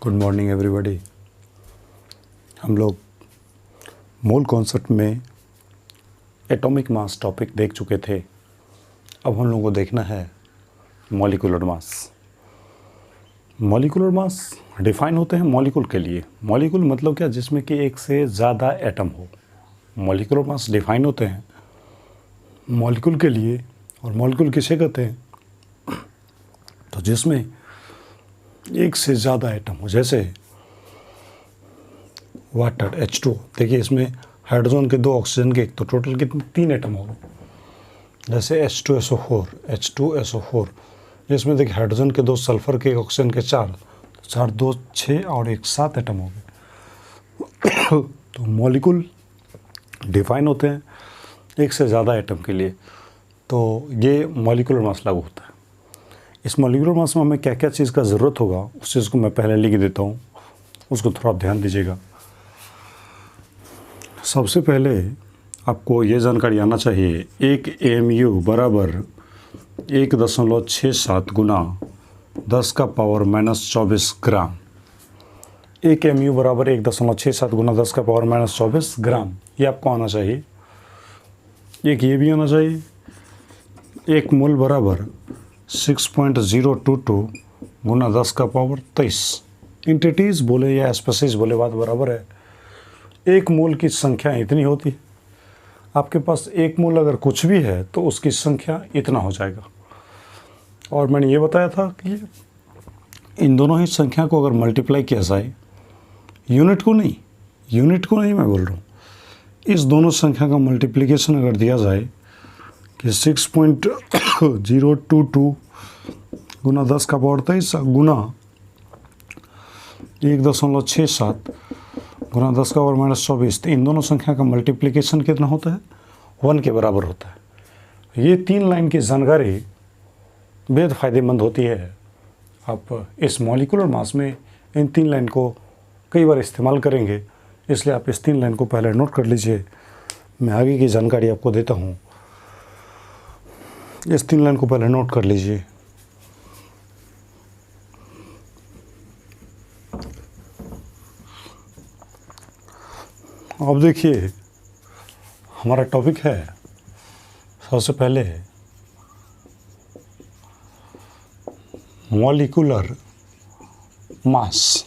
Good morning everybody. हम लोग mole concept में एटॉमिक मास टॉपिक देख चुके थे। अब हम लोगों को देखना है molecular mass. Molecular mass define होते हैं मॉलिक्यूल के लिए। मॉलिक्यूल मतलब क्या, जिसमें कि एक से ज़्यादा एटम हो। मॉलिक्यूलर मास डिफाइन होते हैं मॉलिक्यूल के लिए। और मॉलिक्यूल किसे कहते हैं, तो जिसमें एक से ज़्यादा एटम हो। जैसे वाटर H2, देखिए इसमें हाइड्रोजन के 2 ऑक्सीजन के 1, तो टोटल कितने 3 एटम हो गए। जैसे H2SO4 जिसमें देखिए हाइड्रोजन के 2, सल्फर के 1, ऑक्सीजन के 4, 4 2 6 और 1 7 एटम हो गए। तो मॉलिक्यूल डिफाइन होते हैं एक से ज़्यादा एटम के लिए, तो ये मॉलिक्यूलर मास लागू होता है। इस मॉलिक्यूलर मास में हमें क्या क्या चीज़ का ज़रूरत होगा, उस चीज़ को मैं पहले लिख देता हूँ, उसको थोड़ा ध्यान दीजिएगा। सबसे पहले आपको ये जानकारी आना चाहिए, 1 AMU बराबर 1.67 गुना 10⁻⁻24 ग्राम। 1 AMU बराबर 1.67 गुना 10⁻⁻24 ग्राम, ये आपको आना चाहिए। एक ये भी आना चाहिए, 1 मोल बराबर 6.022 गुना 10⁻23। इंटिटीज़ बोले या स्पेसीज बोले, बात बराबर है। 1 मोल की संख्या इतनी होती है। आपके पास 1 मोल अगर कुछ भी है तो उसकी संख्या इतना हो जाएगा। और मैंने ये बताया था कि इन दोनों ही संख्या को अगर मल्टीप्लाई किया जाए, यूनिट को नहीं मैं बोल रहा हूँ, इस दोनों संख्या का मल्टीप्लिकेशन अगर दिया जाए कि 6.022 गुना 10⁻23 गुना 1.67 गुना 10⁻⁻24, तो इन दोनों संख्या का मल्टीप्लिकेशन कितना होता है, 1 के बराबर होता है। ये 3 लाइन की जानकारी बेहद फ़ायदेमंद होती है। आप इस मॉलिक्यूलर मास में इन 3 लाइन को कई बार इस्तेमाल करेंगे, इसलिए आप इस 3 लाइन को पहले नोट कर लीजिए। मैं आगे की जानकारी आपको देता हूँ। इस 3 लाइन को पहले नोट कर लीजिए। अब देखिए हमारा टॉपिक है, सबसे पहले मॉलिक्यूलर मास,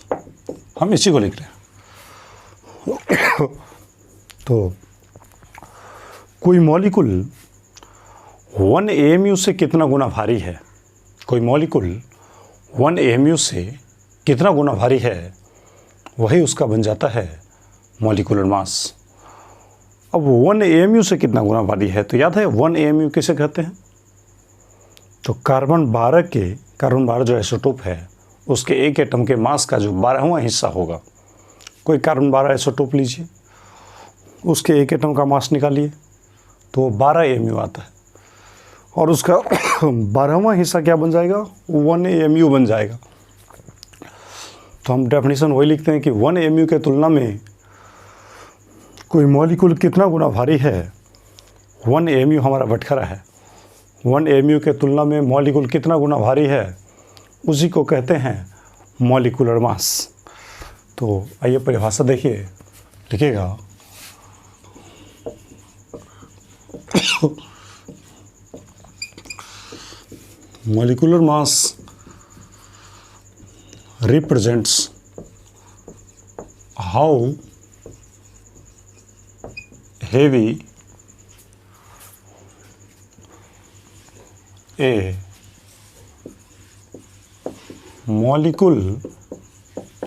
हम इसी को लिख रहे हैं। तो कोई मॉलिक्यूल 1 AMU से कितना गुना भारी है, कोई मॉलिक्यूल 1 AMU से कितना गुना भारी है, वही उसका बन जाता है मॉलिक्यूलर मास। अब 1 AMU से कितना गुना भारी है, तो याद है 1 AMU किसे कहते हैं, तो कार्बन 12 जो आइसोटोप है, उसके एक एटम के मास का जो 12वां हिस्सा होगा। कोई कार्बन 12 आइसोटोप लीजिए, उसके एक एटम का मास निकालिए, तो 12 AMU आता है। और उसका 12वां हिस्सा क्या बन जाएगा, 1 AMU बन जाएगा। तो हम डेफिनेशन वही लिखते हैं कि 1 AMU के तुलना में कोई मॉलिक्यूल कितना गुना भारी है। 1 AMU हमारा बटखरा है। 1 AMU के तुलना में मॉलिक्यूल कितना गुना भारी है, उसी को कहते हैं मॉलिक्यूलर मास। तो आइए परिभाषा देखिए, लिखिएगा। Molecular mass represents how heavy a molecule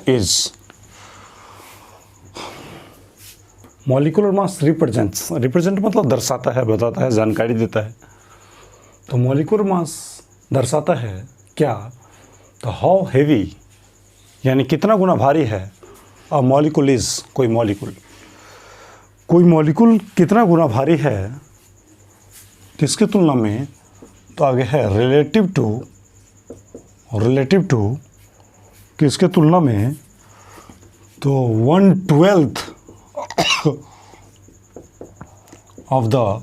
is। Molecular mass represent मतलब दर्शाता है, बताता है, जानकारी देता है। तो मॉलिक्यूलर मास दर्शाता है क्या, तो हाउ हेवी यानी कितना गुना भारी है। अ मॉलिक्यूल इज, कोई मॉलिक्यूल कितना गुना भारी है किसके तुलना में, तो आगे है रिलेटिव टू किसके तुलना में, तो 1/12 of the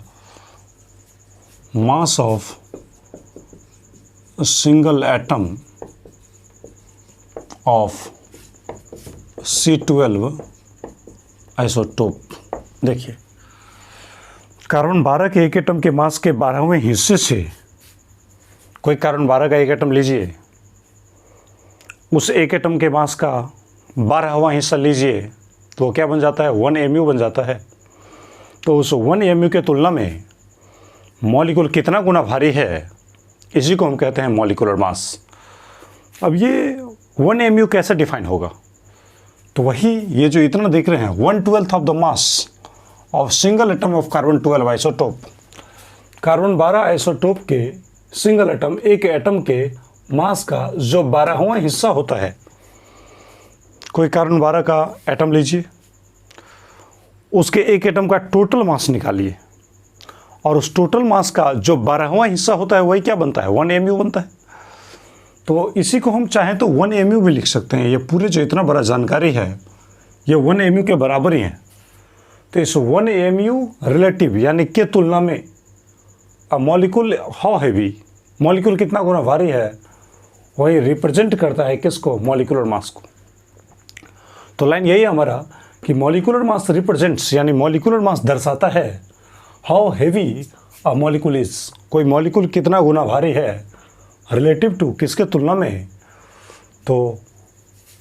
mass of a single atom of C12 isotope. देखिए, कार्बन 12 के एक एटम के मास के 12वें हिस्से से कोई कार्बन 12 का एक एटम लीजिए, उस एक एटम के मास का 12वां हिस्सा लीजिए, तो क्या बन जाता है? 1 mu बन जाता है। तो उस 1 mu के तुलना में मॉलिक्यूल कितना गुना भारी है, इसी को हम कहते हैं मॉलिक्यूलर मास। अब ये 1 mu कैसे डिफाइन होगा? तो वही ये जो इतना देख रहे हैं, 1/12 of the mass of single atom of carbon 12 isotope. Carbon 12 isotope के सिंगल एटम, एक एटम के मास का जो 12वां हिस्सा होता है, कोई कार्बन 12 का एटम लीजिए, उसके एक एटम का टोटल मास निकालिए, और उस टोटल मास का जो 12वां हिस्सा होता है वही क्या बनता है? 1 mu बनता है। तो इसी को हम चाहें तो 1 mu भी लिख सकते हैं। ये पूरे जो इतना बड़ा जानकारी है ये 1 mu के बराबर ही है। तो इस 1 mu रिलेटिव यानी के तुलना में मॉलिक्यूल हाउ हैवी, मॉलिक्यूल कितना गुना भारी है, वही रिप्रेजेंट करता है किसको? मॉलिक्यूलर मास को। तो लाइन यही है हमारा कि मॉलिक्यूलर मास रिप्रेजेंट्स, यानी मॉलिक्यूलर मास दर्शाता है how heavy a molecule is, कोई मॉलिक्यूल कितना गुना भारी है रिलेटिव टू, किसके तुलना में? तो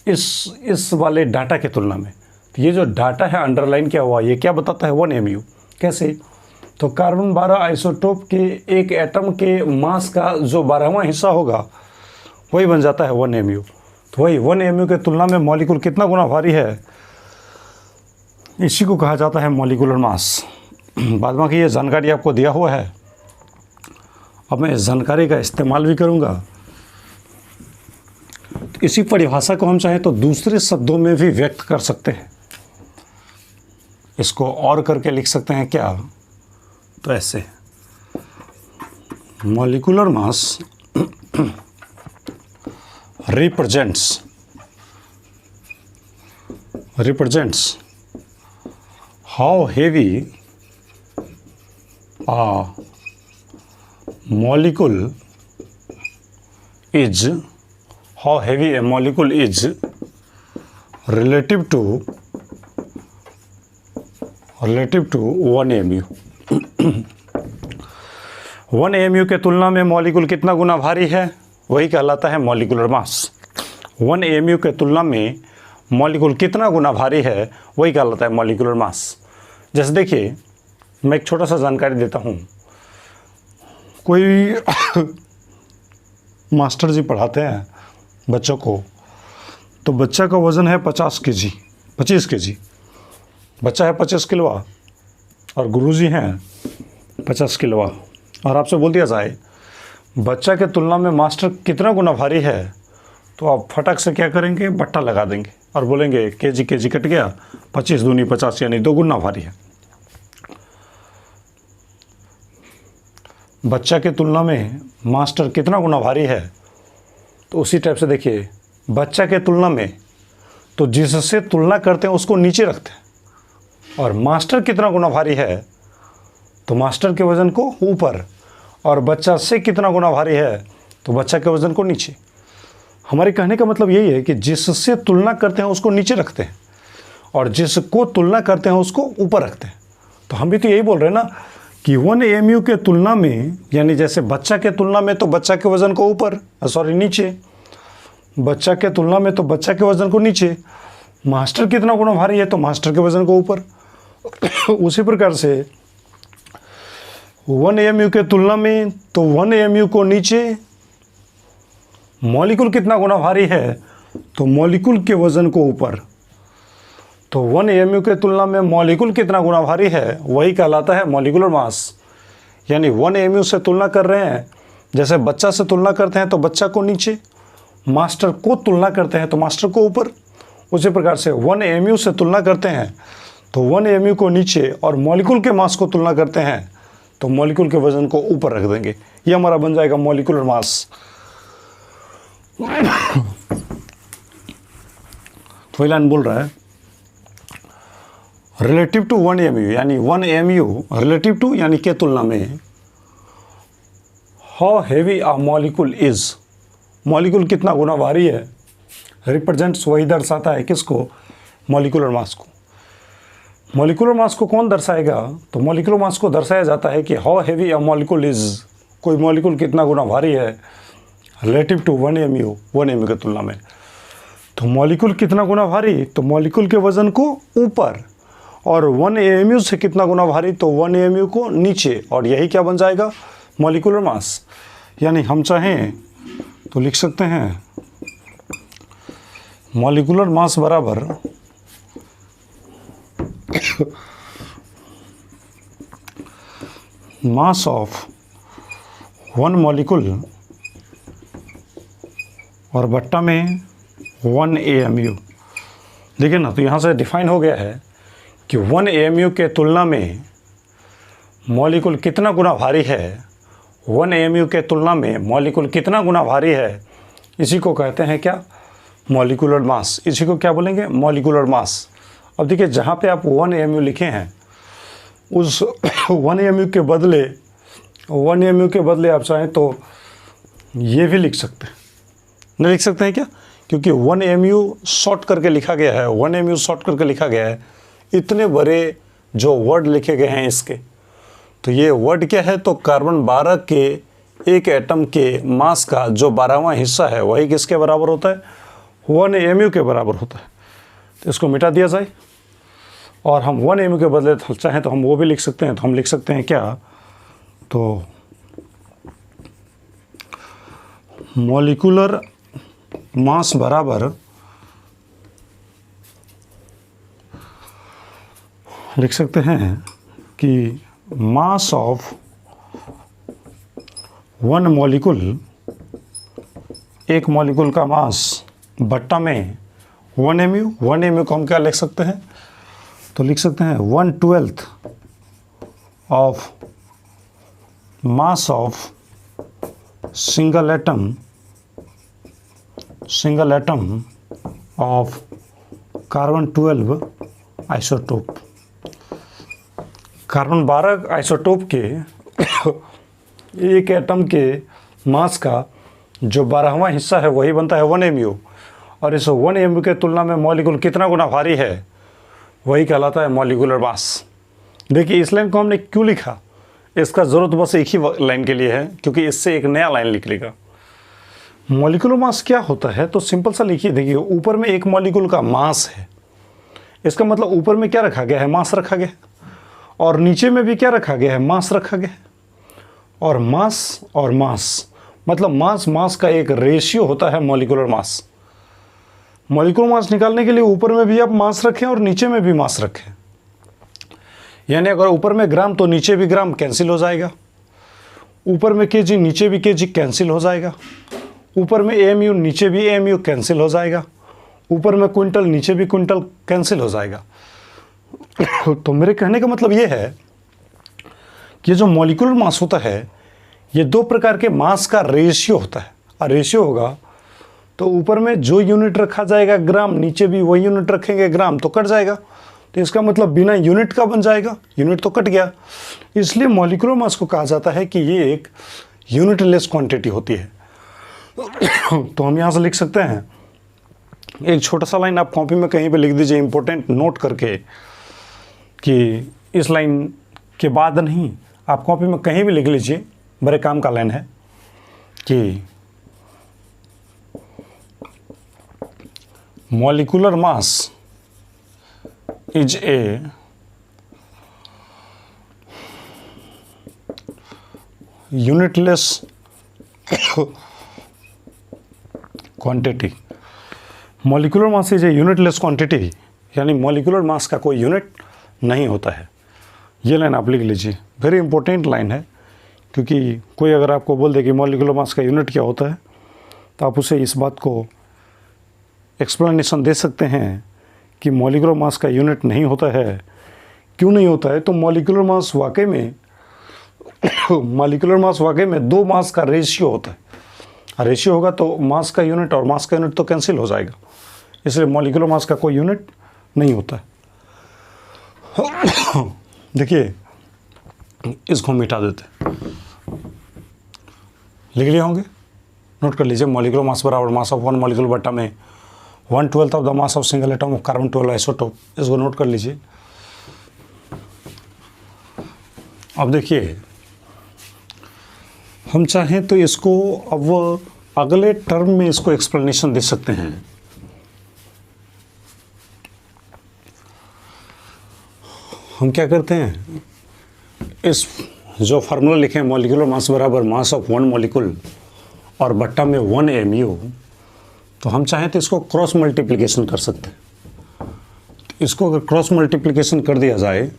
इस वाले डाटा के तुलना में। तो ये जो डाटा है अंडरलाइन किया हुआ, ये क्या बताता है? 1 mu। कैसे? तो कार्बन 12 आइसोटोप के एक एटम के मास का जो 12वां हिस्सा होगा वही बन जाता है 1 mu। तो वही 1 mu के तुलना में मॉलिक्यूल कितना गुना भारी है, इसी को कहा जाता है मॉलिक्यूलर मास। बाद में कि ये जानकारी आपको दिया हुआ है, अब मैं इस जानकारी का इस्तेमाल भी करूँगा। तो इसी परिभाषा को हम चाहें तो दूसरे शब्दों में भी व्यक्त कर सकते हैं। इसको और करके लिख सकते हैं क्या? तो ऐसे, molecular mass represents how heavy a molecule is, how heavy a molecule is relative to 1 mu। 1 mu के तुलना में मॉलिक्यूल कितना गुना भारी है, वही कहलाता है मॉलिक्यूलर मास। 1 mu के तुलना में मॉलिक्यूल कितना गुना भारी है, वही कहलाता है मॉलिक्यूलर मास। जैसे देखिए, मैं एक छोटा सा जानकारी देता हूँ। कोई मास्टर जी पढ़ाते हैं बच्चों को, तो बच्चा का वज़न है 25 kg, बच्चा है 25 किलोआ और गुरुजी हैं 50 किलोआ, और आपसे बोल दिया जाए बच्चा के तुलना में मास्टर कितना गुना भारी है, तो आप फटक से क्या करेंगे? बट्टा लगा देंगे और बोलेंगे केजी कट गया, 25 दूनी 50 यानी 2 गुना भारी है। बच्चा के तुलना में मास्टर कितना गुना भारी है, तो उसी टाइप से देखिए, बच्चा के तुलना में तो जिससे तुलना करते हैं उसको नीचे रखते हैं, और मास्टर कितना गुना भारी है तो मास्टर के वज़न को ऊपर, और बच्चा से कितना गुना भारी है तो बच्चा के वज़न को नीचे। हमारे कहने का मतलब यही है कि जिससे तुलना करते हैं उसको नीचे रखते हैं, और जिसको तुलना करते हैं उसको ऊपर रखते हैं। तो हम भी तो यही बोल रहे हैं ना कि 1 mu के तुलना में, यानी जैसे बच्चा के तुलना में तो बच्चा के वज़न को ऊपर, नीचे, बच्चा के तुलना में तो बच्चा के वज़न को नीचे, मास्टर कितना गुना भारी है तो मास्टर के वज़न को ऊपर। उसी प्रकार से 1 mu के तुलना में तो 1 mu को नीचे, मॉलिक्यूल कितना गुना भारी है तो मॉलिक्यूल के वज़न को ऊपर। तो 1 mu के तुलना में मॉलिक्यूल कितना गुना भारी है, वही कहलाता है मॉलिक्यूलर मास। यानी 1 mu से तुलना कर रहे हैं, जैसे बच्चा से तुलना करते हैं तो बच्चा को नीचे, मास्टर को तुलना करते हैं तो मास्टर को ऊपर। उसी प्रकार से 1 mu से तुलना करते हैं तो 1 mu को नीचे, और मॉलिक्यूल के मास को तुलना करते हैं तो मॉलिक्यूल के वज़न को ऊपर रख देंगे। ये हमारा बन जाएगा मॉलिक्यूलर मास। तो लाइन बोल रहा है रिलेटिव टू 1 mu, यानी 1 mu रिलेटिव टू यानी के तुलना में, how heavy a molecule is, molecule कितना गुना भारी है, रिप्रेजेंट्स वही दर्शाता है किसको? मॉलिक्यूलर मास को। मॉलिक्यूलर मास को कौन दर्शाएगा? तो मॉलिक्यूलर मास को दर्शाया जाता है कि how heavy a molecule is, कोई मॉलिक्यूल कितना गुना भारी है रिलेटिव टू 1 mu, 1 mu की तुलना में। तो मॉलिक्यूल कितना गुना भारी, तो मॉलिक्यूल के वज़न को ऊपर, और 1 mu से कितना गुना भारी, तो 1 mu को नीचे, और यही क्या बन जाएगा? Molecular mass. यानी हम चाहें तो लिख सकते हैं मॉलिक्यूलर मास बराबर मास ऑफ 1 मॉलिक्यूल और बट्टा में 1 AMU। देखिए ना, तो यहाँ से डिफाइन हो गया है कि 1 AMU के तुलना में मॉलिक्यूल कितना गुना भारी है, 1 AMU के तुलना में मॉलिक्यूल कितना गुना भारी है, इसी को कहते हैं क्या? Molecular mass. इसी को क्या बोलेंगे? Molecular mass. अब देखिए, जहाँ पे आप 1 AMU लिखे हैं, उस 1 AMU के बदले आप चाहें तो ये भी लिख सकते हैं। नहीं लिख सकते हैं क्या? क्योंकि 1 AMU शॉर्ट करके लिखा गया है, 1 AMU शॉर्ट करके लिखा गया है। इतने बड़े जो वर्ड लिखे गए हैं इसके, तो ये वर्ड क्या है? तो कार्बन 12 के एक एटम के मास का जो 12वां हिस्सा है वही किसके बराबर होता है? 1 AMU के बराबर होता है। तो इसको मिटा दिया जाए, और हम 1 AMU के बदले चाहें तो हम वो भी लिख सकते हैं। तो हम लिख सकते हैं क्या? तो मॉलिक्यूलर मास बराबर लिख सकते हैं कि मास ऑफ 1 मॉलिक्यूल, एक मॉलिक्यूल का मास बट्टा में 1 AMU। 1 AMU को हम क्या लिख सकते हैं? तो लिख सकते हैं 1/12 of mass of single atom of carbon 12 isotope. Carbon 12 isotope के एक एटम के मास का जो 12वां हिस्सा है वही बनता है 1 AMU, और इस 1 AMU के तुलना में मॉलिक्यूल कितना गुना भारी है वही कहलाता है मॉलिक्यूलर मास। देखिए, इस लाइन को हमने क्यों लिखा, इसका ज़रूरत बस एक ही लाइन के लिए है, क्योंकि इससे एक नया लाइन निकलेगा। मॉलिक्यूलर मास क्या होता है? तो सिंपल सा लिखिए। देखिए, ऊपर में एक मॉलिक्यूल का मास है, इसका मतलब ऊपर में क्या रखा गया है? मास रखा गया है। और नीचे में भी क्या रखा गया है? मास रखा गया है। और मास मतलब मास का एक रेशियो होता है मॉलिक्यूलर मास। मॉलिक्यूलर मास निकालने के लिए ऊपर में भी आप मास रखें और नीचे में भी मास रखें। यानी अगर ऊपर में ग्राम तो नीचे भी ग्राम कैंसिल हो जाएगा, ऊपर में केजी नीचे भी केजी कैंसिल हो जाएगा, ऊपर में AMU नीचे भी AMU कैंसिल हो जाएगा, ऊपर में क्विंटल नीचे भी क्विंटल कैंसिल हो जाएगा। तो मेरे कहने का मतलब ये है कि जो मॉलिक्यूलर मास होता है ये 2 प्रकार के मास का रेशियो होता है। और रेशियो होगा तो ऊपर में जो यूनिट रखा जाएगा ग्राम, नीचे भी वही यूनिट रखेंगे ग्राम, तो कट जाएगा। तो इसका मतलब बिना यूनिट का बन जाएगा, यूनिट तो कट गया। इसलिए मॉलिक्यूलर मास को कहा जाता है कि ये एक यूनिटलेस क्वांटिटी होती है। तो हम यहाँ से लिख सकते हैं, एक छोटा सा लाइन आप कॉपी में कहीं पे लिख दीजिए, इंपॉर्टेंट नोट करके, कि इस लाइन के बाद नहीं, आप कॉपी में कहीं भी लिख लीजिए, बड़े काम का लाइन है कि molecular mass is a unitless quantity. Molecular mass is a unitless quantity, यानी मॉलिक्यूलर मास का कोई यूनिट नहीं होता है। ये लाइन आप लिख लीजिए, वेरी इंपॉर्टेंट लाइन है, क्योंकि कोई अगर आपको बोल दे कि मॉलिक्यूलर मास का यूनिट क्या होता है, तो आप उसे इस बात को एक्सप्लेनेशन दे सकते हैं कि मॉलिक्यूलर मास का यूनिट नहीं होता है। क्यों नहीं होता है? तो मॉलिक्यूलर मास वाकई में 2 मास का रेशियो होता है। रेशियो होगा तो मास का यूनिट और मास का यूनिट तो कैंसिल हो जाएगा, इसलिए मॉलिक्यूलर मास का कोई यूनिट नहीं होता है। देखिए, इसको मिटा देते, लिख लिए होंगे, नोट कर लीजिए। मॉलिक्यूलर मास बराबर मास ऑफ 1 मॉलिक्यूल बट्टा में 1/12 of the mass of single atom of carbon 12 isotope, इसको नोट कर लीजिए। अब देखिए, हम चाहें तो इसको अब अगले टर्म में इसको एक्सप्लेनेशन दे सकते हैं। हम क्या करते हैं, इस जो फार्मूला लिखे मॉलिक्यूलर मास बराबर मास ऑफ वन मॉलिक्यूल और बट्टा में 1 mu, तो हम चाहें तो इसको क्रॉस मल्टीप्लिकेशन कर सकते हैं। तो इसको अगर क्रॉस मल्टीप्लिकेशन कर दिया जाए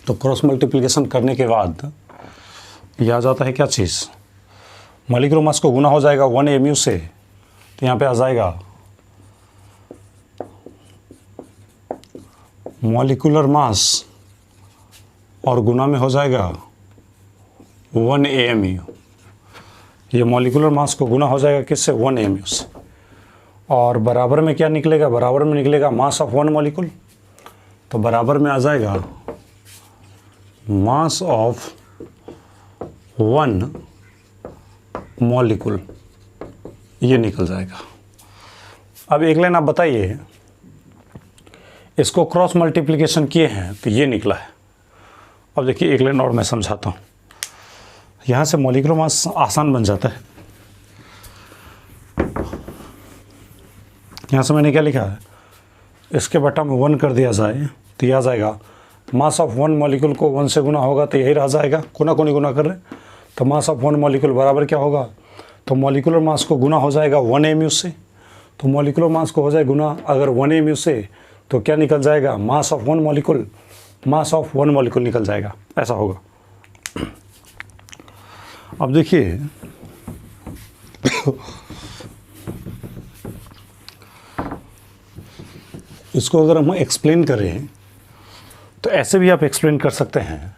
तो क्रॉस मल्टीप्लिकेशन करने के बाद ये आ जाता है क्या चीज़, मॉलिक्यूलर मास को गुना हो जाएगा 1 mu से, तो यहाँ पे आ जाएगा मॉलिक्यूलर मास और गुना में हो जाएगा 1 AMU। ये मॉलिक्यूलर मास को गुना हो जाएगा किससे, 1 AMU से, और बराबर में क्या निकलेगा, बराबर में निकलेगा मास ऑफ वन मॉलिक्यूल, तो बराबर में आ जाएगा मास ऑफ वन मॉलिक्यूल, ये निकल जाएगा। अब एक लाइन आप बताइए, इसको क्रॉस मल्टीप्लिकेशन किए हैं तो ये निकला है। अब देखिए एक लाइन और मैं समझाता हूँ, यहाँ से मॉलिक्यूलर मास आसान बन जाता है। यहाँ से मैंने क्या लिखा है, इसके बटा में 1 कर दिया जाए तो यह आ जाएगा मास ऑफ वन मॉलिक्यूल को 1 से गुना होगा तो यही रह जाएगा, कोना कोनी गुना कर रहे, तो मास ऑफ वन मॉलिक्यूल बराबर क्या होगा, तो मॉलिक्यूलर मास को गुना हो जाएगा 1 mu से, तो मॉलिक्यूलर मास को हो जाए गुना अगर 1 mu से, तो क्या निकल जाएगा, mass of one molecule, mass of one molecule निकल जाएगा, ऐसा होगा। अब देखिए इसको अगर हम एक्सप्लेन करें तो ऐसे भी आप एक्सप्लेन कर सकते हैं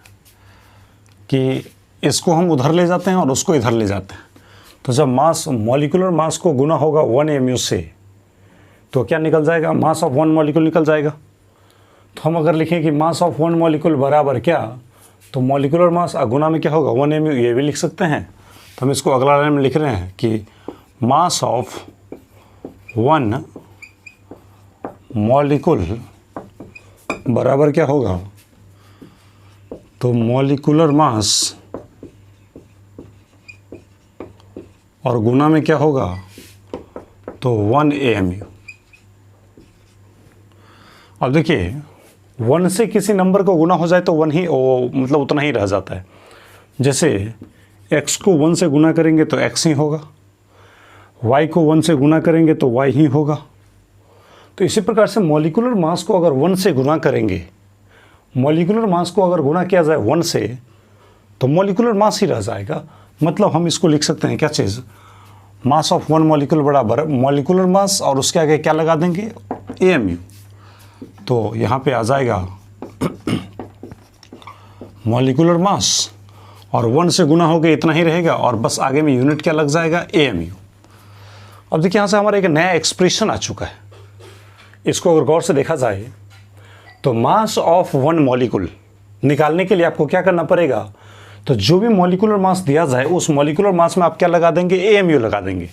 कि इसको हम उधर ले जाते हैं और उसको इधर ले जाते हैं। तो जब मास मॉलिक्यूलर मास को गुना होगा 1 mu से, तो क्या निकल जाएगा, मास ऑफ वन मॉलिक्यूल निकल जाएगा। तो हम अगर लिखें कि मास ऑफ वन मॉलिक्यूल बराबर क्या, तो मॉलिक्यूलर मास गुना में क्या होगा 1 mu, ये भी लिख सकते हैं। तो हम इसको अगला लाइन में लिख रहे हैं कि मास ऑफ वन मॉलिक्यूल बराबर क्या होगा, तो मॉलिक्यूलर मास और गुना में क्या होगा, तो 1 AMU। अब देखिए 1 से किसी नंबर को गुना हो जाए तो 1 ही मतलब उतना ही रह जाता है। जैसे x को 1 से गुना करेंगे तो x ही होगा, y को 1 से गुना करेंगे तो y ही होगा। तो इसी प्रकार से मॉलिक्यूलर मास को अगर 1 से गुना करेंगे, मॉलिक्यूलर मास को अगर गुना किया जाए 1 से, तो मॉलिक्यूलर मास ही रह जाएगा। मतलब हम इसको लिख सकते हैं क्या चीज़, मास ऑफ वन मॉलिक्यूल बराबर मॉलिक्यूलर मास और उसके आगे क्या लगा देंगे, AMU। तो यहाँ पे आ जाएगा मॉलिक्यूलर मास और 1 से गुना हो गया इतना ही रहेगा, और बस आगे में यूनिट क्या लग जाएगा, AMU। अब देखिए यहाँ से हमारा एक नया एक्सप्रेशन आ चुका है। इसको अगर गौर से देखा जाए तो मास ऑफ वन मॉलिक्यूल निकालने के लिए आपको क्या करना पड़ेगा, तो जो भी मॉलिक्यूलर मास दिया जाए उस मॉलिक्यूलर मास में आप क्या लगा देंगे, AMU लगा देंगे।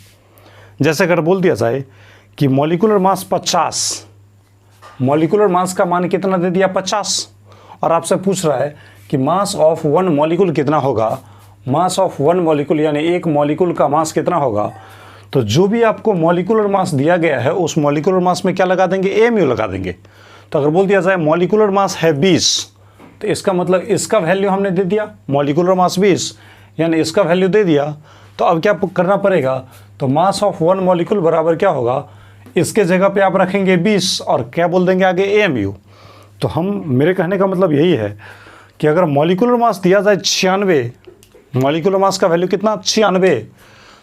जैसे अगर बोल दिया जाए कि मॉलिक्यूलर मास 50, मॉलिक्यूलर मास का मान कितना दे दिया 50, और आपसे पूछ रहा है कि मास ऑफ वन मॉलिक्यूल कितना होगा, मास ऑफ वन मॉलिक्यूल यानी एक मॉलिक्यूल का मास कितना होगा। तो जो भी आपको मॉलिक्यूलर मास दिया गया है उस मॉलिक्यूलर मास में क्या लगा देंगे, AMU लगा देंगे। तो अगर बोल दिया जाए मॉलिक्यूलर मास है 20, तो इसका मतलब इसका वैल्यू हमने दे दिया, मॉलिक्यूलर मास 20 यानी इसका वैल्यू दे दिया। तो अब क्या करना पड़ेगा, तो मास ऑफ वन मॉलिक्यूल बराबर क्या होगा, इसके जगह पे आप रखेंगे 20 और क्या बोल देंगे आगे, AMU। तो हम, मेरे कहने का मतलब यही है कि अगर मॉलिक्यूलर मास दिया जाए 96, मॉलिक्यूलर मास का वैल्यू कितना 96,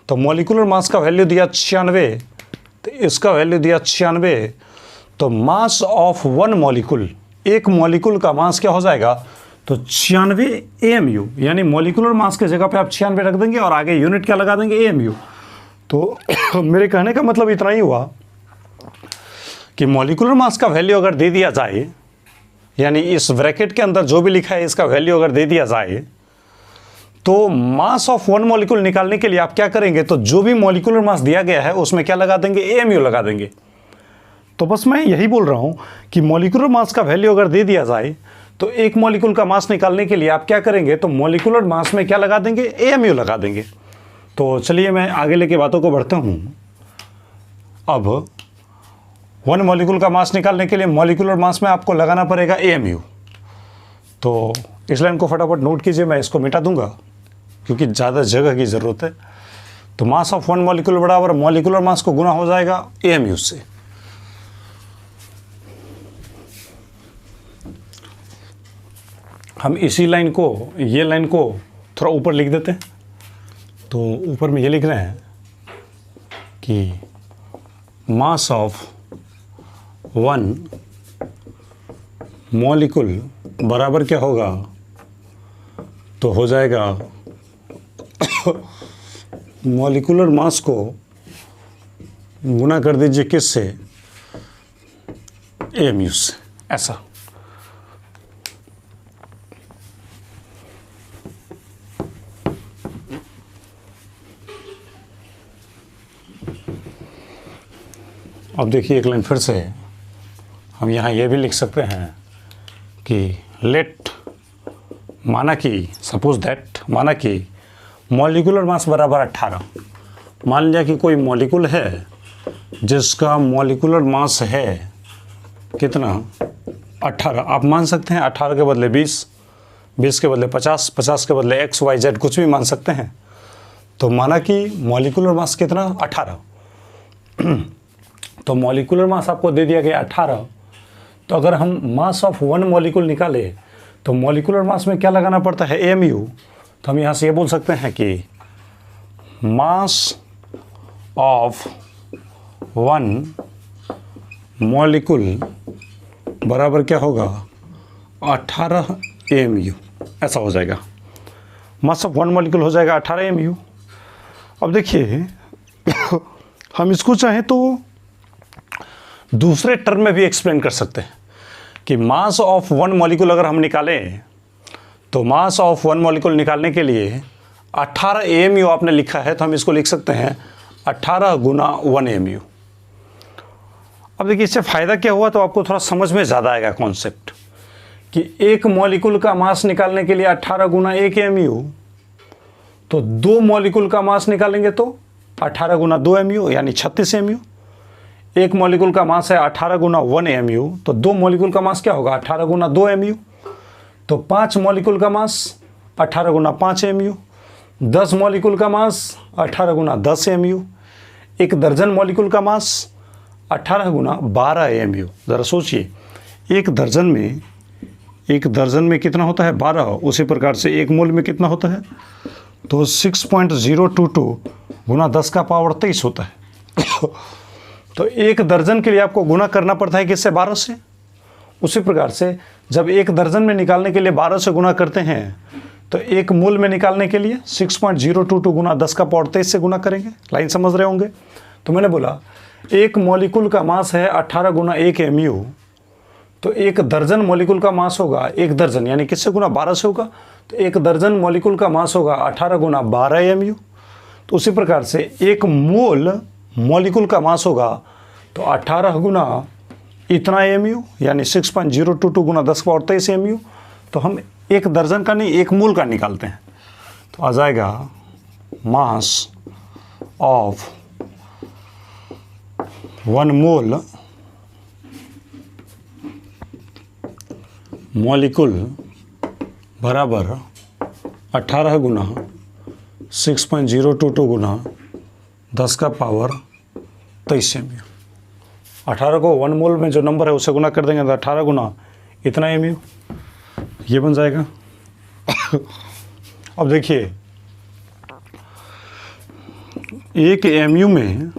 तो मॉलिक्यूलर मास का वैल्यू दिया 96, तो इसका वैल्यू दिया 96, तो मास ऑफ वन मॉलिक्यूल, एक मॉलिक्यूल का मास क्या हो जाएगा, तो 96 AMU, यानी मॉलिक्यूलर मास के जगह पे आप 96 रख देंगे और आगे यूनिट क्या लगा देंगे, AMU। तो मेरे कहने का मतलब इतना ही हुआ कि मॉलिक्यूलर मास का वैल्यू अगर दे दिया जाए, यानी इस ब्रैकेट के अंदर जो भी लिखा है इसका वैल्यू अगर दे दिया जाए, तो मास ऑफ वन मॉलिक्यूल निकालने के लिए आप क्या करेंगे, तो जो भी मॉलिक्यूलर मास दिया गया है उसमें क्या लगा देंगे, एएमयू लगा देंगे। तो बस मैं यही बोल रहा हूँ कि मॉलिक्यूलर मास का वैल्यू अगर दे दिया जाए तो एक मॉलिक्यूल का मास निकालने के लिए आप क्या करेंगे, तो मॉलिक्यूलर मास में क्या लगा देंगे, एएमयू लगा देंगे। तो चलिए मैं आगे लेके बातों को बढ़ता हूँ। अब वन मॉलिक्यूल का मास निकालने के लिए मॉलिक्यूलर मास में आपको लगाना पड़ेगा एएमयू। तो इस लाइन को फटाफट नोट कीजिए, मैं इसको मिटा दूंगा क्योंकि ज़्यादा जगह की ज़रूरत है। तो मास ऑफ वन मॉलिक्यूल बराबर मॉलिक्यूलर मास को गुना हो जाएगा एएमयू से। हम इसी लाइन को, ये लाइन को थोड़ा ऊपर लिख देते हैं। तो ऊपर में ये लिख रहे हैं कि मास ऑफ वन मॉलिक्यूल बराबर क्या होगा, तो हो जाएगा मॉलिक्यूलर मास को गुना कर दीजिए किससे, एएमयू से, ऐसा। अब देखिए एक लाइन फिर से हम यहाँ ये भी लिख सकते हैं कि लेट, माना कि सपोज दैट, माना कि मॉलिक्यूलर मास बराबर 18। मान लिया कि कोई मॉलिक्यूल है जिसका मॉलिक्यूलर मास है कितना, 18। आप मान सकते हैं 18 के बदले 20, 20 के बदले 50, 50 के बदले x, y, z कुछ भी मान सकते हैं। तो माना कि मॉलिक्यूलर मास कितना, 18। तो मॉलिक्यूलर मास आपको दे दिया गया 18। तो अगर हम मास ऑफ वन मॉलिक्यूल निकाले तो मॉलिक्यूलर मास में क्या लगाना पड़ता है, एएमयू। तो हम यहाँ से ये बोल सकते हैं कि मास ऑफ वन मॉलिक्यूल बराबर क्या होगा, 18 एएमयू, ऐसा हो जाएगा। मास ऑफ वन मॉलिक्यूल हो जाएगा 18 एएमयू। अब देखिए हम इसको चाहें तो दूसरे टर्म में भी एक्सप्लेन कर सकते हैं कि मास ऑफ वन मॉलिक्यूल अगर हम निकालें तो मास ऑफ वन मॉलिक्यूल निकालने के लिए 18 एएमयू आपने लिखा है, तो हम इसको लिख सकते हैं 18 गुना 1 एएमयू। अब देखिए इससे फ़ायदा क्या हुआ, तो आपको थोड़ा समझ में ज़्यादा आएगा कॉन्सेप्ट कि एक मॉलिक्यूल का मास निकालने के लिए 18 गुना 1 एएमयू, तो दो मॉलिक्यूल का मास निकालेंगे तो 18 गुना 2 एएमयू यानी 36 एएमयू। एक मॉलिक्यूल का मास है 18 गुना 1 एएमयू, तो दो मॉलिक्यूल का मास क्या होगा, 18 गुना 2 एएमयू। तो 5 मॉलिक्यूल का मास 18 गुना 5 एएमयू। 10 मॉलिक्यूल का मास 18 गुना 10 एएमयू। एक दर्जन मॉलिक्यूल का मास 18 गुना 12 एएमयू। ज़रा सोचिए, एक दर्जन में कितना होता है, 12। उसी प्रकार से एक मोल में कितना होता है, तो 6.022 गुना 10 का पावर 23 होता है। तो एक दर्जन के लिए आपको गुना करना पड़ता है किससे, 12 से। उसी प्रकार से जब एक दर्जन में निकालने के लिए 12 से गुना करते हैं तो एक मूल में निकालने के लिए 6.022 गुना 10 का पावर 23 से गुना करेंगे। लाइन समझ रहे होंगे। तो मैंने बोला एक मॉलिक्यूल का मास है 18 गुना 1 एएमयू, तो एक दर्जन मॉलिक्यूल का मास होगा, एक दर्जन यानी किससे गुना, 12 से होगा। तो एक दर्जन मॉलिक्यूल का मास होगा 18 गुना 12 एएमयू। तो उसी प्रकार से एक मोल मॉलिक्यूल का मास होगा तो 18 गुना इतना एएमयू यानी 6.022 गुना 10 का पावर 23 एएमयू। तो हम एक दर्जन का नहीं, एक मोल का निकालते हैं, तो आ जाएगा मास ऑफ 1 मोल मॉलिक्यूल बराबर 18 गुना 6.022 गुना 10 का पावर 23 एएमयू। 18 को 1 मोल में जो नंबर है उसे गुना कर देंगे तो 18 गुना इतना एएमयू, ये बन जाएगा। अब देखिए एक एएमयू में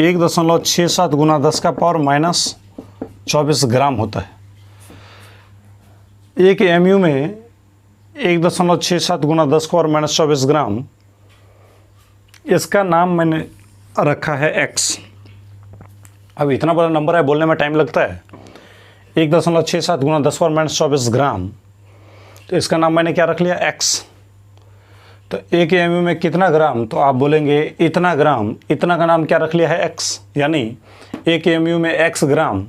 1.67 गुना 10 का पावर -24 ग्राम होता है। एक एएमयू में 1.67 गुना 10 का पावर -24 ग्राम, इसका नाम मैंने रखा है x। अब इतना बड़ा नंबर है, बोलने में टाइम लगता है। 1.67 गुना 10 का पावर -24 ग्राम, तो इसका नाम मैंने क्या रख लिया, x। तो 1 एमयू में कितना ग्राम, तो आप बोलेंगे इतना ग्राम, इतना का नाम क्या रख लिया है x, यानी 1 एमयू में x ग्राम,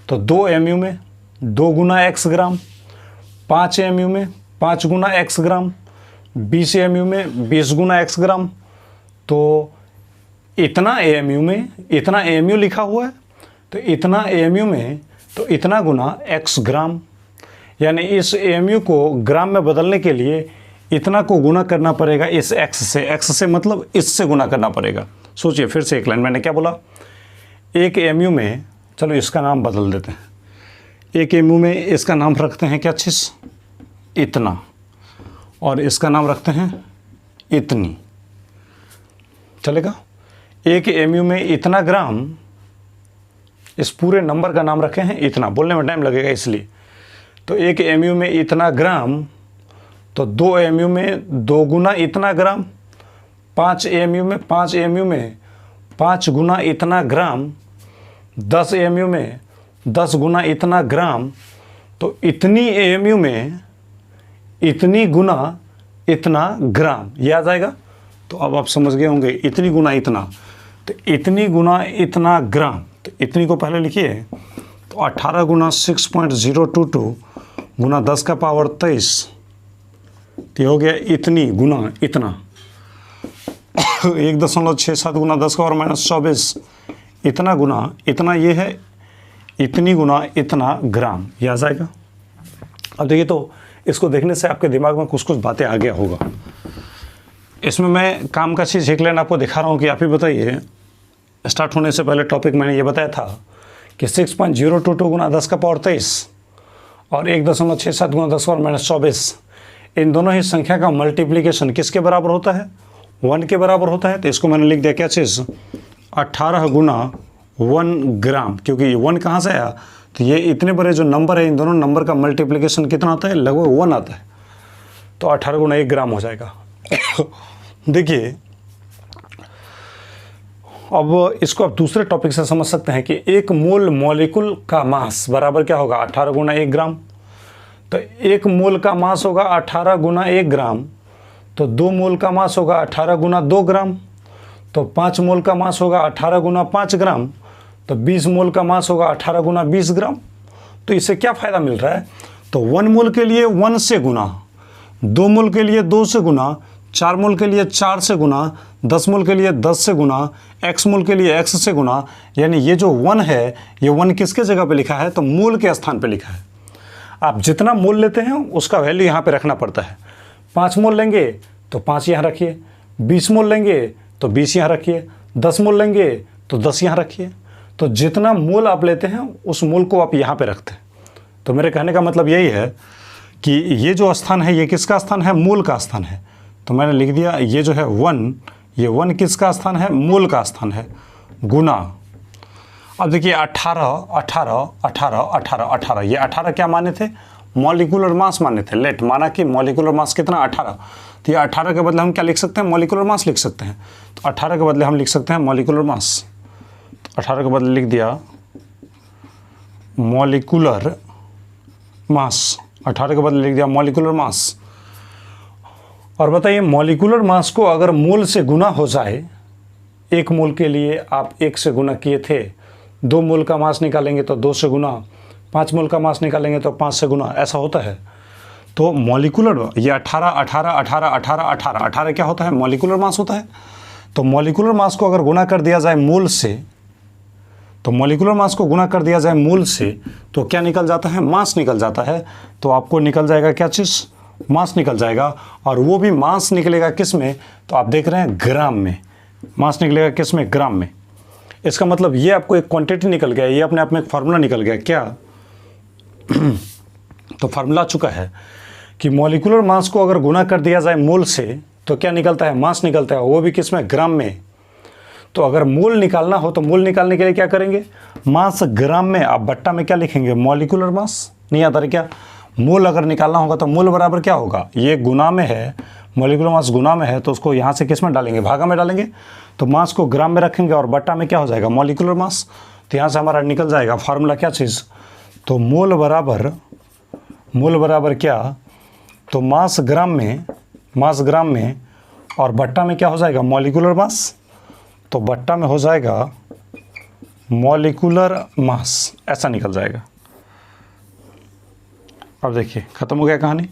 तो 2 एमयू में 2 गुना x ग्राम, 5 एमयू में 5 गुना x ग्राम, 20 एमयू में 20 गुना x ग्राम। तो इतना एमयू में, इतना एमयू लिखा हुआ है, तो इतना एमयू में तो इतना गुना x ग्राम, यानी इस एमयू को ग्राम में बदलने के लिए इतना को गुना करना पड़ेगा इस x से, x से मतलब इससे गुना करना पड़ेगा। सोचिए फिर से एक लाइन, मैंने क्या बोला, 1 एमयू में, चलो इसका नाम बदल देते हैं, 1 एमयू में इसका नाम रखते हैं क्या चीज़, इतना, और इसका नाम रखते हैं इतनी, चलेगा। 1 एमयू में इतना ग्राम, इस पूरे नंबर का नाम रखे हैं इतना, बोलने में टाइम लगेगा इसलिए। तो 1 एमयू में इतना ग्राम, तो 2 एमयू में 2 गुना इतना ग्राम, 5 एमयू में 5 एमयू में 5 गुना इतना ग्राम, 10 एमयू में 10 गुना इतना ग्राम, तो इतनी एमयू में इतनी गुना इतना ग्राम, ये आ जाएगा। तो अब आप समझ गए होंगे इतनी गुना इतना, तो इतनी गुना इतना ग्राम, तो इतनी को पहले लिखिए, तो 18 गुना 6.022 गुना 10 का पावर 23, तो हो गया इतनी गुना इतना 1.67 गुना 10 का पावर -24, इतना गुना इतना, ये है इतनी गुना इतना ग्राम, ये आ जाएगा। अब देखिए, तो इसको देखने से आपके दिमाग में कुछ कुछ बातें आ गया होगा। इसमें मैं काम का चीज़ एक लाइन आपको दिखा रहा हूँ कि आप ही बताइए, स्टार्ट होने से पहले टॉपिक मैंने ये बताया था कि 6.022 गुना 10 का पावर 23 और 1.67 गुना 10 का पावर -24, इन दोनों ही संख्या का मल्टीप्लिकेशन किसके बराबर होता है, 1 के बराबर होता है। तो इसको मैंने लिख दिया क्या चीज़, 18 गुना 1 ग्राम, क्योंकि 1 कहाँ से आया, तो ये इतने बड़े जो नंबर है, इन दोनों नंबर का मल्टीप्लिकेशन कितना आता है, लगभग 1 आता है। तो 18 गुना 1 ग्राम हो जाएगा। देखिए, अब इसको आप दूसरे टॉपिक से समझ सकते हैं कि 1 मोल मॉलिक्यूल का मास बराबर क्या होगा, 18 गुना 1 ग्राम। तो 1 मोल का मास होगा 18 गुना 1 ग्राम, तो 2 मोल का मास होगा 18 गुना 2 ग्राम, तो 5 मोल का मास होगा 18 गुना 5 ग्राम, तो 20 मोल का मास होगा 18 गुना 20 ग्राम। तो इससे क्या फ़ायदा मिल रहा है, तो 1 मोल के लिए 1 से गुना, 2 मोल के लिए 2 से गुना, 4 मोल के लिए 4 से गुना, 10 मोल के लिए 10 से गुना, x मोल के लिए x से गुना, यानी ये जो 1 है, ये 1 किसके जगह पे लिखा है, तो मोल के स्थान पे लिखा है। आप जितना मोल लेते हैं उसका वैल्यू यहाँ पे रखना पड़ता है। 5 मोल लेंगे तो 5 यहाँ रखिए, 20 मोल लेंगे तो 20 यहाँ रखिए, 10 मोल लेंगे तो 10 यहाँ रखिए। तो जितना मोल आप लेते हैं उस मोल को आप यहाँ पे रखते हैं। तो मेरे कहने का मतलब यही है कि ये जो स्थान है, ये किसका स्थान है, मोल का स्थान है। तो मैंने लिख दिया ये जो है 1, ये 1 किसका स्थान है, मोल का स्थान है, गुना। अब देखिए 18 18 18 18 18, ये 18 क्या माने थे, मॉलिक्यूलर मास माने थे। लेट माना कि मॉलिक्यूलर मास कितना 18, तो ये 18 के बदले हम क्या लिख सकते हैं, मॉलिक्यूलर मास लिख सकते हैं। तो 18 के बदले हम लिख सकते हैं मॉलिक्यूलर मास। 18 के बदले लिख दिया मॉलिक्यूलर मास, 18 के बदले लिख दिया मॉलिक्यूलर मास। और बताइए, मॉलिक्यूलर मास को अगर मोल से गुना हो जाए, 1 मोल के लिए आप 1 से गुना किए थे, 2 मोल का मास निकालेंगे तो 2 से गुना, 5 मोल का मास निकालेंगे तो 5 से गुना, ऐसा होता है। तो मॉलिक्यूलर, ये 18 18 18 18 18 18 क्या होता है, मॉलिक्यूलर मास होता है। तो मॉलिक्यूलर मास को अगर गुना कर दिया जाए मोल से, तो मॉलिक्यूलर मास को गुना कर दिया जाए मोल से, तो क्या निकल जाता है, मास निकल जाता है। तो आपको निकल जाएगा क्या चीज़, मास निकल जाएगा। और वो भी मास निकलेगा किस में, तो आप देख रहे हैं ग्राम में, मास निकलेगा किस में, ग्राम में। इसका मतलब ये आपको एक क्वांटिटी निकल गया, ये अपने आप में एक फार्मूला निकल गया क्या तो फार्मूला चुका है कि मॉलिक्यूलर मास को अगर गुना कर दिया जाए मोल से, तो क्या निकलता है, मास निकलता है, वो भी किस में, ग्राम में। तो अगर मोल निकालना हो तो मोल निकालने के लिए क्या करेंगे, मास ग्राम में, आप बट्टा में क्या लिखेंगे, मॉलिक्यूलर मास। नहीं आता है क्या, मोल अगर निकालना होगा तो मोल बराबर क्या होगा, ये गुना में है, मॉलिक्यूलर मास गुना में है, तो उसको यहाँ से किस में डालेंगे, भागा में डालेंगे। तो मास को ग्राम में रखेंगे और बट्टा में क्या हो जाएगा, मॉलिक्यूलर मास। तो यहाँ से हमारा निकल जाएगा फार्मूला क्या चीज़, तो मोल बराबर क्या, तो मास ग्राम में मास ग्राम में और बट्टा में क्या हो जाएगा, मॉलिक्यूलर मास। तो बट्टा में हो जाएगा मॉलिक्यूलर मास, ऐसा निकल जाएगा। अब देखिए खत्म हो गया कहानी।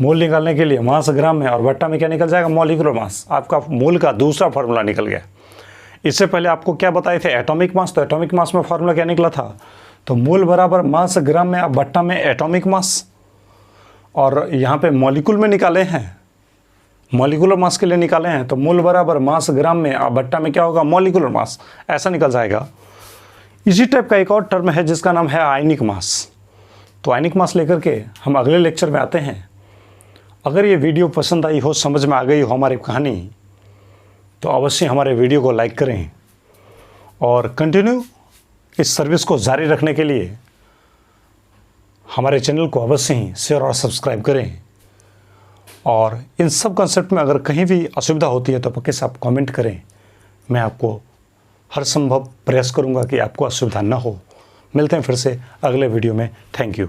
मोल निकालने के लिए मास ग्राम में और बट्टा में क्या निकल जाएगा, मॉलिक्यूलर मास। आपका मोल का दूसरा फार्मूला निकल गया। इससे पहले आपको क्या बताए थे, एटॉमिक मास। तो एटॉमिक मास में फार्मूला क्या निकला था, तो मोल बराबर मास ग्राम में, अब बट्टा में एटॉमिक मास। और यहाँ पे मॉलिक्यूल में निकाले हैं, मॉलिक्यूलर मास के लिए निकाले हैं, तो मोल बराबर मास ग्राम में, अब बट्टा में क्या होगा, मॉलिक्यूलर मास, ऐसा निकल जाएगा। इसी टाइप का एक और टर्म है जिसका नाम है आयनिक मास। तो आयनिक मास लेकर के हम अगले लेक्चर में आते हैं। अगर ये वीडियो पसंद आई हो, समझ में आ गई हो हमारी कहानी, तो अवश्य हमारे वीडियो को लाइक करें और कंटिन्यू इस सर्विस को जारी रखने के लिए हमारे चैनल को अवश्य ही शेयर और सब्सक्राइब करें। और इन सब कंसेप्ट में अगर कहीं भी असुविधा होती है तो पक्के से आप कमेंट करें। मैं आपको हर संभव प्रयास करूंगा कि आपको असुविधा न हो। मिलते हैं फिर से अगले वीडियो में। Thank you.